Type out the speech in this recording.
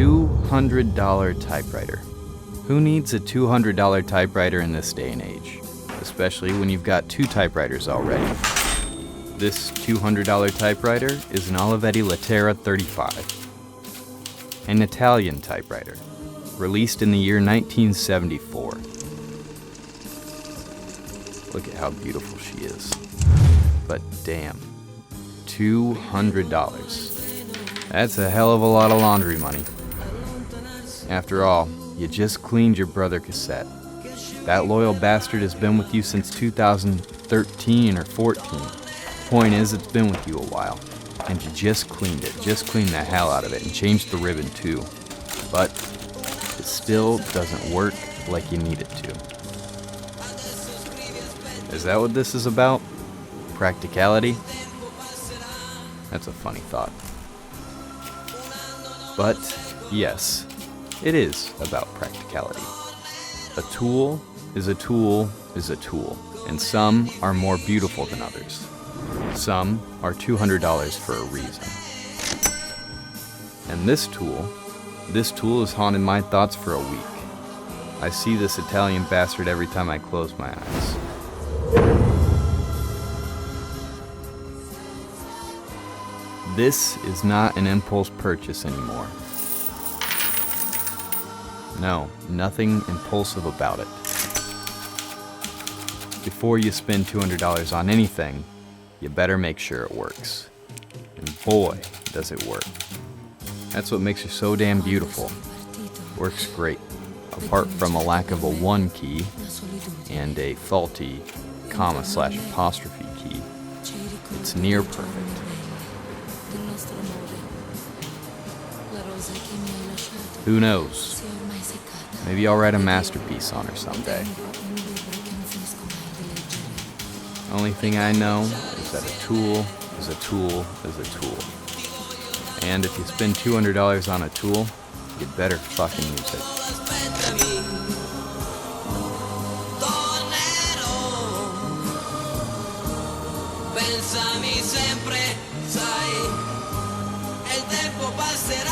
$200 typewriter. Who needs a $200 typewriter in this day and age? Especially when you've got two typewriters already. This $200 typewriter is an Olivetti Laterra 35. An Italian typewriter, released in the year 1974. Look at how beautiful she is. But damn, $200. That's a hell of a lot of laundry money. After all, you just cleaned your brother cassette. That loyal bastard has been with you since 2013 or 14. Point is, it's been with you a while. And you just cleaned it. Just cleaned the hell out of it and changed the ribbon too. But it still doesn't work like you need it to. Is that what this is about? Practicality? That's a funny thought. But yes, it is about practicality. A tool is a tool is a tool, and some are more beautiful than others. Some are $200 for a reason. And this tool has haunted my thoughts for a week. I see this Italian bastard every time I close my eyes. This is not an impulse purchase anymore. No, nothing impulsive about it. Before you spend $200 on anything, you better make sure it works. And boy, does it work. That's what makes her so damn beautiful. Works great, apart from a lack of a 1 key and a faulty comma/apostrophe key. It's near perfect. Who knows? Maybe I'll write a masterpiece on her someday. Only thing I know is that a tool is a tool is a tool. And if you spend $200 on a tool, you'd better fucking use it. Pensami sempre, sai, e il tempo passerà.